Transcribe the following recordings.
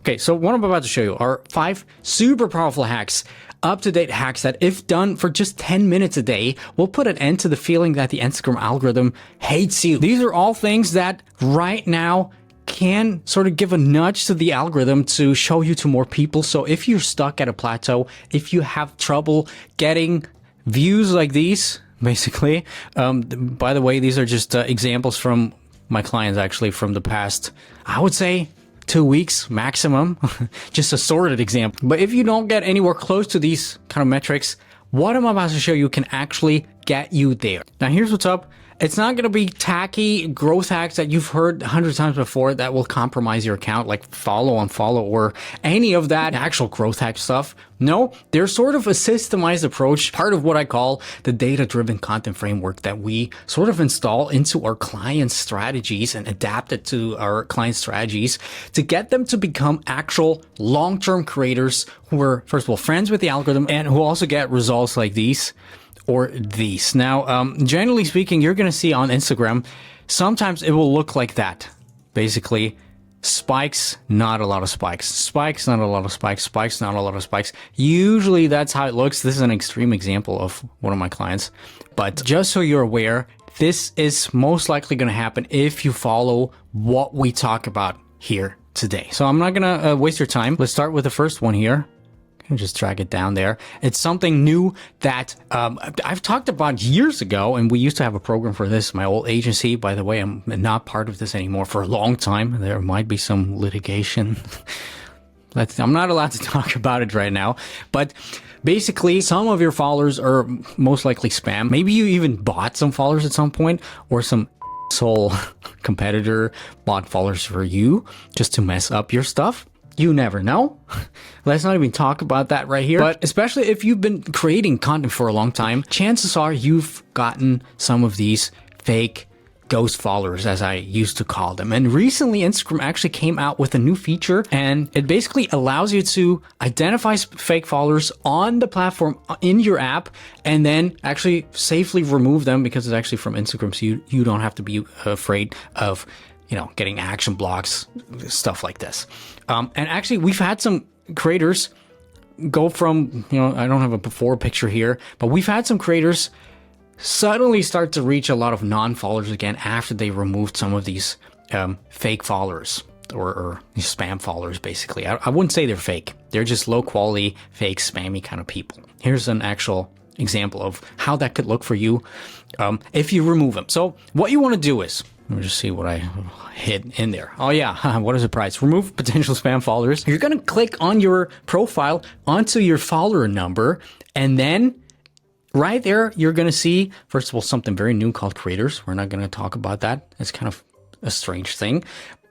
Okay, so what I'm about to show you are 5 super powerful hacks, up-to-date hacks that if done for just 10 minutes a day, will put an end to the feeling that the Instagram algorithm hates you. These are all things that right now can sort of give a nudge to the algorithm to show you to more people. So if you're stuck at a plateau, if you have trouble getting views like these, basically, by the way, these are just examples from my clients actually from the past, I would say 2 weeks maximum, just a sorted example. But if you don't get anywhere close to these kind of metrics, what I'm about to show you can actually get you there. Now here's what's up. It's not going to be tacky growth hacks that you've heard 100 times before that will compromise your account, like follow, unfollow, or any of that actual growth hack stuff. No, they're sort of a systemized approach, part of what I call the data-driven content framework that we sort of install into our clients' strategies and adapt it to our clients' strategies to get them to become actual long-term creators who are, first of all, friends with the algorithm and who also get results like these. Or these. Now, generally speaking, you're going to see on Instagram, sometimes it will look like that. Basically, spikes, not a lot of spikes. Spikes, not a lot of spikes. Spikes, not a lot of spikes. Usually that's how it looks. This is an extreme example of one of my clients. But just so you're aware, this is most likely going to happen if you follow what we talk about here today. So I'm not going to waste your time. Let's start with the first one here. Just drag it down there. It's something new that I've talked about years ago, and we used to have a program for this. My old agency, by the way, I'm not part of this anymore for a long time. There might be some litigation. I'm not allowed to talk about it right now. But basically, some of your followers are most likely spam. Maybe you even bought some followers at some point, or some asshole competitor bought followers for you just to mess up your stuff. You never know. Let's not even talk about that right here. But especially if you've been creating content for a long time, chances are you've gotten some of these fake ghost followers, as I used to call them. And recently, Instagram actually came out with a new feature, and it basically allows you to identify fake followers on the platform in your app, and then actually safely remove them because it's actually from Instagram, so you don't have to be afraid of getting action blocks, stuff like this. And actually, we've had some creators go from, I don't have a before picture here, but we've had some creators suddenly start to reach a lot of non-followers again after they removed some of these fake followers or spam followers, basically. I wouldn't say they're fake. They're just low quality, fake, spammy kind of people. Here's an actual example of how that could look for you if you remove them. So what you want to do is, let me just see what I hid in there. Oh yeah, what a surprise. Remove potential spam followers. You're going to click on your profile onto your follower number, and then right there, you're going to see, first of all, something very new called creators. We're not going to talk about that. It's kind of a strange thing.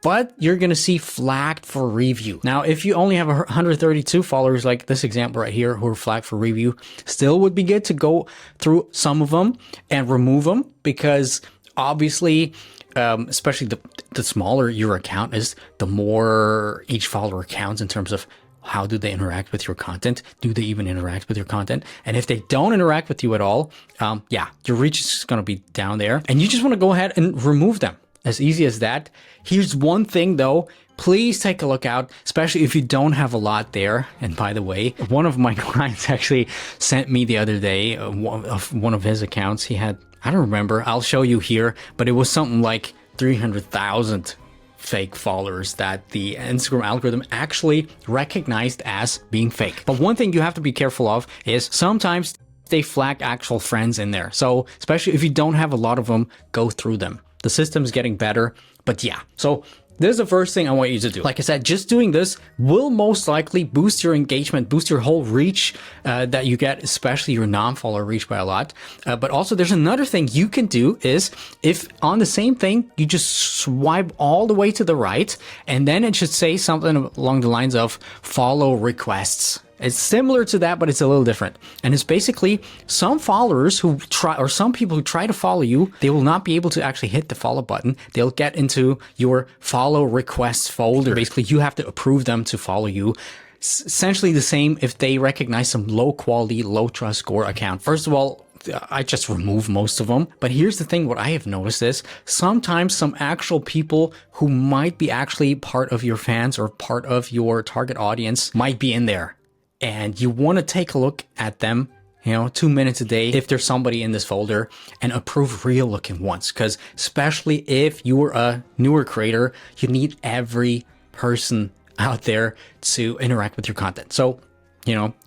But you're going to see flagged for review. Now, if you only have 132 followers, like this example right here, who are flagged for review, still would be good to go through some of them and remove them, because obviously, especially the smaller your account is, the more each follower counts in terms of how do they interact with your content? Do they even interact with your content? And if they don't interact with you at all, your reach is going to be down there. And you just want to go ahead and remove them. As easy as that. Here's one thing though, please take a look out, especially if you don't have a lot there. And by the way, one of my clients actually sent me the other day one of his accounts. He had, I don't remember, I'll show you here, but it was something like 300,000 fake followers that the Instagram algorithm actually recognized as being fake. But one thing you have to be careful of is sometimes they flag actual friends in there. So especially if you don't have a lot of them, go through them. The system's getting better, but yeah. So this is the first thing I want you to do. Like I said, just doing this will most likely boost your engagement, boost your whole reach that you get, especially your non-follower reach by a lot. But also there's another thing you can do is, if on the same thing, you just swipe all the way to the right, and then it should say something along the lines of follow requests. It's similar to that, but it's a little different. And it's basically some followers who try, or some people who try to follow you, they will not be able to actually hit the follow button. They'll get into your follow requests folder. Basically, you have to approve them to follow you. essentially the same if they recognize some low quality, low trust score account. First of all, I just remove most of them. But here's the thing, what I have noticed is sometimes some actual people who might be actually part of your fans or part of your target audience might be in there. And you want to take a look at them, 2 minutes a day, if there's somebody in this folder, and approve real looking ones. Because especially if you're a newer creator, you need every person out there to interact with your content. So,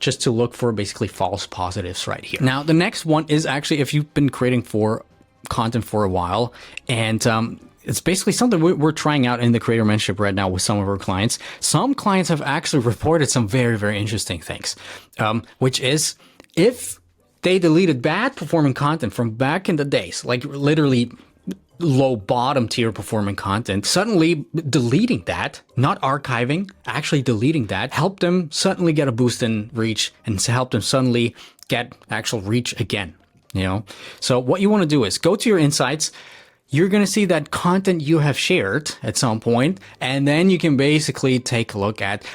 just to look for basically false positives right here. Now, the next one is actually if you've been creating content for a while, and it's basically something we're trying out in the creator mentorship right now with some of our clients. Some clients have actually reported some very, very interesting things, which is if they deleted bad performing content from back in the days, like literally low bottom tier performing content, suddenly deleting that, not archiving, actually deleting that, helped them suddenly get a boost in reach and help them suddenly get actual reach again, So what you want to do is go to your insights. You're going to see that content you have shared at some point, and then you can basically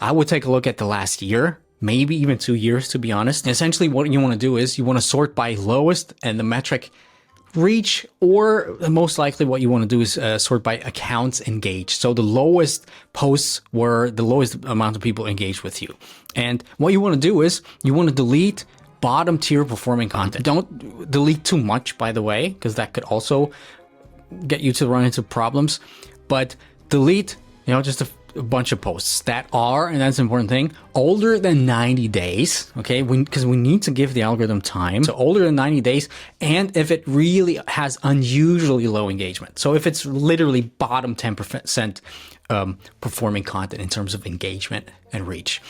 I would take a look at the last year, maybe even 2 years, to be honest. Essentially, what you want to do is you want to sort by lowest and the metric reach, or most likely what you want to do is sort by accounts engaged. So the lowest posts were the lowest amount of people engaged with you. And what you want to do is you want to delete bottom tier performing content. Don't delete too much, by the way, because that could also get you to run into problems. But delete, just a bunch of posts that are, and that's an important thing, older than 90 days, okay? Because we need to give the algorithm time. So older than 90 days, and if it really has unusually low engagement. So if it's literally bottom 10% performing content in terms of engagement and reach.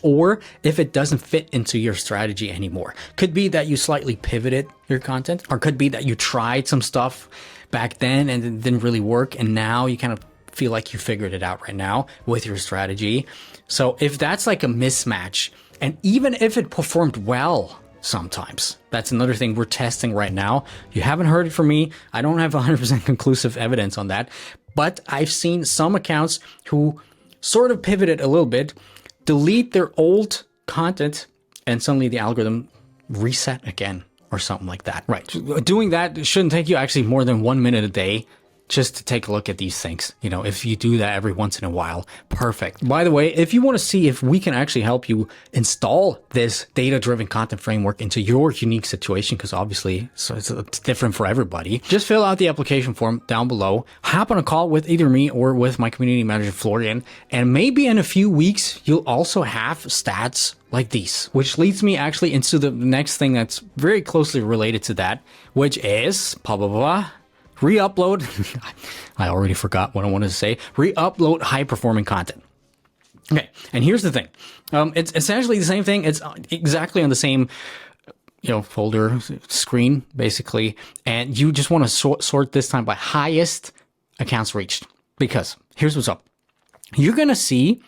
Or if it doesn't fit into your strategy anymore. Could be that you slightly pivoted your content, or could be that you tried some stuff back then and it didn't really work, and now you kind of feel like you figured it out right now with your strategy. So if that's like a mismatch, and even if it performed well sometimes, that's another thing we're testing right now. You haven't heard it from me. I don't have 100% conclusive evidence on that, but I've seen some accounts who sort of pivoted a little bit, delete their old content, and suddenly the algorithm reset again or something like that. Right. Doing that shouldn't take you actually more than 1 minute a day, just to take a look at these things. If you do that every once in a while, perfect. By the way, if you want to see if we can actually help you install this data-driven content framework into your unique situation, because obviously it's different for everybody, just fill out the application form down below, hop on a call with either me or with my community manager, Florian, and maybe in a few weeks, you'll also have stats like these, which leads me actually into the next thing that's very closely related to that, which is re-upload. I already forgot what I wanted to say. Re-upload high-performing content. Okay, and here's the thing. It's essentially the same thing. It's exactly on the same, folder screen, basically. And you just want to sort this time by highest accounts reached. Because here's what's up. You're going to see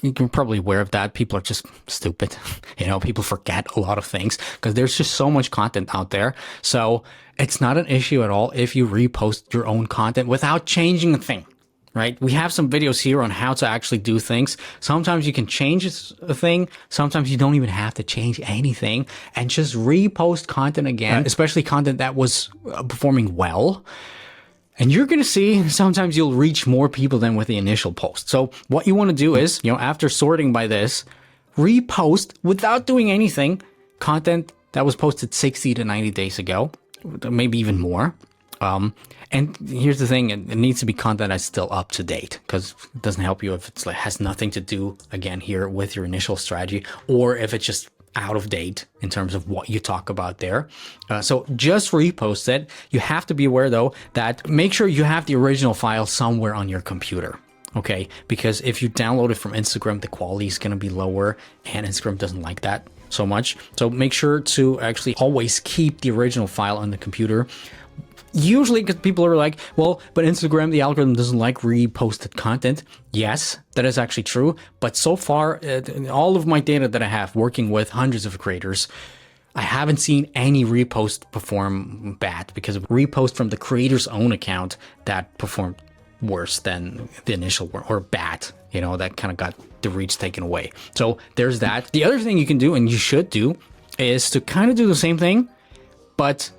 you're probably aware of that. People are just stupid. People forget a lot of things because there's just so much content out there. So it's not an issue at all if you repost your own content without changing a thing, right? We have some videos here on how to actually do things. Sometimes you can change a thing. Sometimes you don't even have to change anything and just repost content again, especially content that was performing well. And you're going to see sometimes you'll reach more people than with the initial post. So what you want to do is, after sorting by this, repost without doing anything, content that was posted 60 to 90 days ago, maybe even more. And here's the thing, it needs to be content that's still up to date, because it doesn't help you if it has nothing to do, again, here with your initial strategy, or if it's just out of date in terms of what you talk about there. So just repost it. You have to be aware though that make sure you have the original file somewhere on your computer. Okay, because if you download it from Instagram, the quality is going to be lower, and Instagram doesn't like that so much. So make sure to actually always keep the original file on the computer. Usually, because people are like, well, but Instagram, the algorithm doesn't like reposted content. Yes, that is actually true. But so far, all of my data that I have working with hundreds of creators, I haven't seen any repost perform bad, because of repost from the creator's own account that performed worse than the initial one, or bad, you know, that kind of got the reach taken away. So there's that. The other thing you can do, and you should do, is to kind of do the same thing, but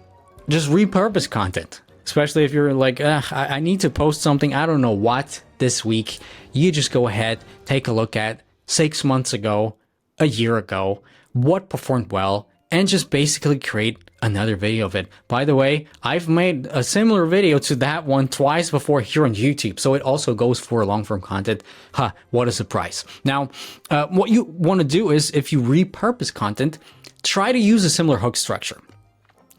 just repurpose content. Especially if you're like, I need to post something, I don't know what, this week. You just go ahead, take a look at 6 months ago, a year ago, what performed well, and just basically create another video of it. By the way, I've made a similar video to that one twice before here on YouTube, so it also goes for long-form content. What a surprise. Now, what you want to do is, if you repurpose content, try to use a similar hook structure.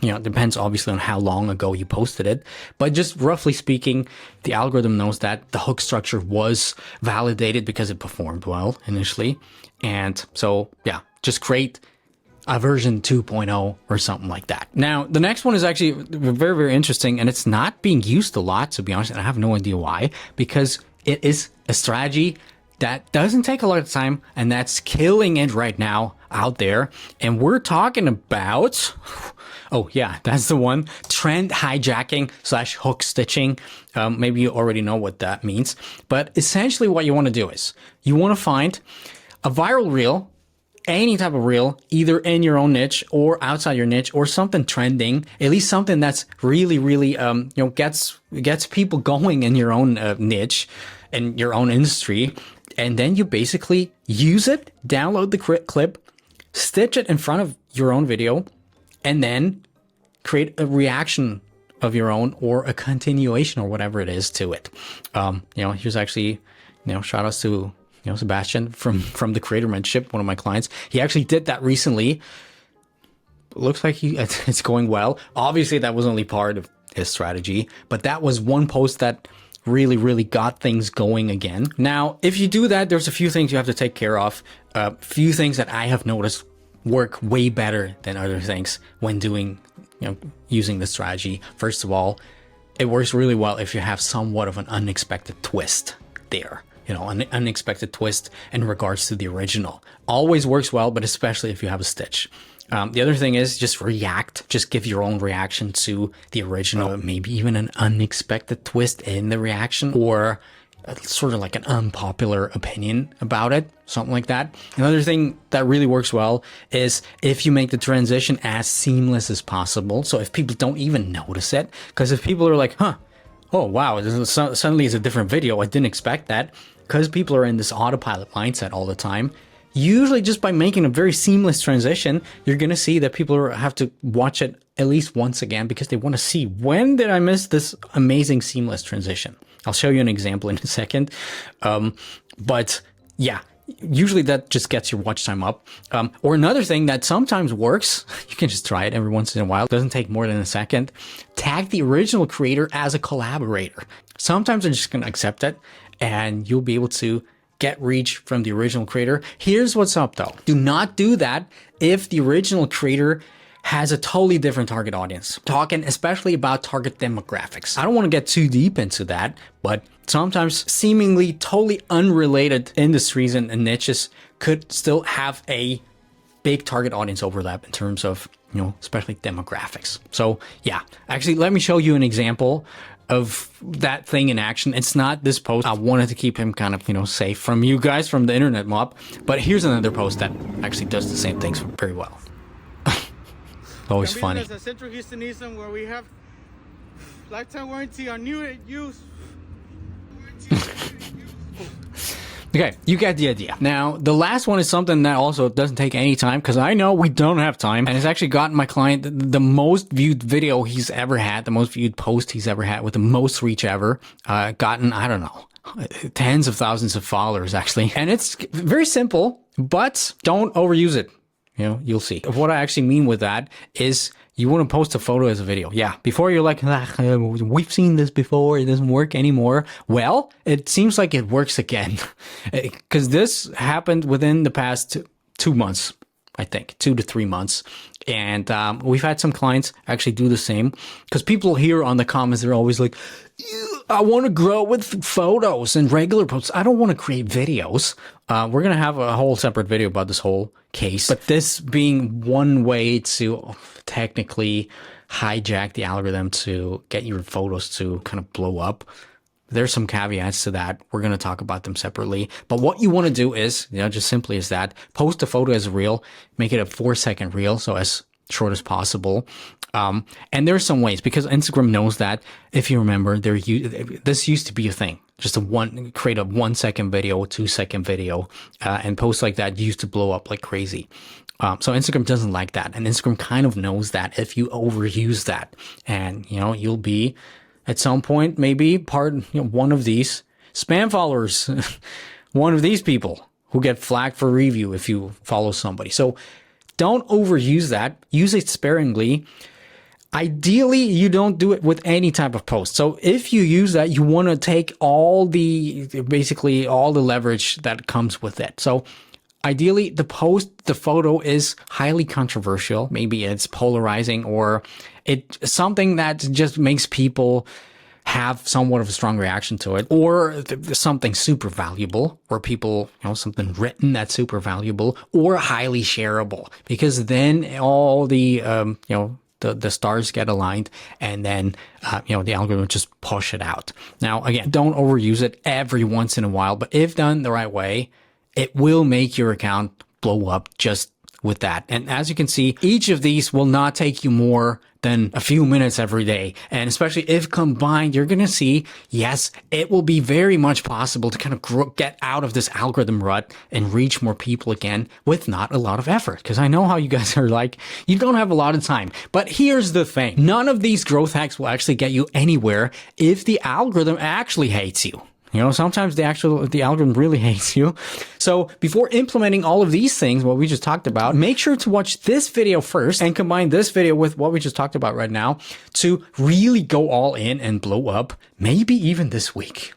You know, it depends obviously on how long ago you posted it, but just roughly speaking, the algorithm knows that the hook structure was validated because it performed well initially. And so, yeah, just create a version 2.0 or something like that. Now, the next one is actually very, very interesting, and it's not being used a lot, to be honest, and I have no idea why, because it is a strategy that doesn't take a lot of time, and that's killing it right now out there. And we're talking about, oh yeah, that's the one, trend hijacking / hook stitching. Maybe you already know what that means, but essentially what you want to do is you want to find a viral reel, any type of reel, either in your own niche or outside your niche, or something trending, at least something that's really, really, you know, gets people going in your own niche and your own industry. And then you basically use it, download the clip, stitch it in front of your own video, and then create a reaction of your own or a continuation or whatever it is to it. You know, here's actually, you know, shout outs to, you know, Sebastian from the Creator Mentorship, one of my clients. He actually did that recently. Looks like it's going well. Obviously, that was only part of his strategy, but that was one post that really, really got things going again. Now, if you do that, there's a few things you have to take care of. A few things that I have noticed work way better than other things when doing, you know, using the strategy. First of all, it works really well if you have somewhat of an unexpected twist there. You know, an unexpected twist in regards to the original. Always works well, but especially if you have a stitch. The other thing is just react. Just give your own reaction to the original. Maybe even an unexpected twist in the reaction, or sort of like an unpopular opinion about it, something like that. Another thing that really works well is if you make the transition as seamless as possible. So if people don't even notice it, because if people are like, oh wow, suddenly it's a different video, I didn't expect that, because people are in this autopilot mindset all the time. Usually just by making a very seamless transition, you're going to see that people have to watch it at least once again because they want to see, when did I miss this amazing seamless transition? I'll show you an example in a second. But yeah, usually that just gets your watch time up. Or another thing that sometimes works, you can just try it every once in a while. It doesn't take more than a second. Tag the original creator as a collaborator. Sometimes they're just going to accept it and you'll be able to get reach from the original creator. Here's what's up though. Do not do that if the original creator has a totally different target audience. Talking especially about target demographics. I don't want to get too deep into that, but sometimes seemingly totally unrelated industries and niches could still have a big target audience overlap in terms of, you know, especially demographics. So yeah, actually, let me show you an example of that thing in action. It's not this post. I wanted to keep him kind of, you know, safe from you guys, from the internet mob. But here's another post that actually does the same things very well. Always funny. As a Central Houstonism where we have lifetime warranty on new use. Okay, you get the idea. Now, the last one is something that also doesn't take any time, because I know we don't have time, and it's actually gotten my client the most viewed video he's ever had, the most viewed post he's ever had, with the most reach ever. Gotten, I don't know, tens of thousands of followers, actually. And it's very simple, but don't overuse it. You know, you'll see. What I actually mean with that is you want to post a photo as a video. Yeah. Before you're like, we've seen this before. It doesn't work anymore. Well, it seems like it works again because this happened within the past 2 months, I think 2 to 3 months. And we've had some clients actually do the same, because people here on the comments, they're always like, I want to grow with photos and regular posts. I don't want to create videos. We're going to have a whole separate video about this whole case. But this being one way to technically hijack the algorithm to get your photos to kind of blow up, There's some caveats to that. We're going to talk about them separately. But what you want to do is, just simply is that post a photo as a reel, make it a 4-second reel, so as short as possible. And there's some ways, because Instagram knows that. If you remember, this used to be a thing. Just create a 1-second video, 2-second video, and posts like that used to blow up like crazy. So Instagram doesn't like that, and Instagram kind of knows that if you overuse that, and you'll be at some point maybe one of these spam followers, one of these people who get flagged for review if you follow somebody. So don't overuse that. Use it sparingly. Ideally, you don't do it with any type of post. So if you use that, you want to take basically all the leverage that comes with it. So ideally, the photo is highly controversial. Maybe it's polarizing, or it's something that just makes people have somewhat of a strong reaction to it, or something super valuable, or people, something written that's super valuable, or highly shareable, because then all the, the stars get aligned, and then, the algorithm just push it out. Now, again, don't overuse it every once in a while, but if done the right way, it will make your account blow up just with that. And as you can see, each of these will not take you more than a few minutes every day. And especially if combined, you're going to see, yes, it will be very much possible to kind of get out of this algorithm rut and reach more people again with not a lot of effort. Because I know how you guys are like, you don't have a lot of time. But here's the thing. None of these growth hacks will actually get you anywhere if the algorithm actually hates you. Sometimes the algorithm really hates you. So before implementing all of these things, what we just talked about, make sure to watch this video first and combine this video with what we just talked about right now to really go all in and blow up, maybe even this week.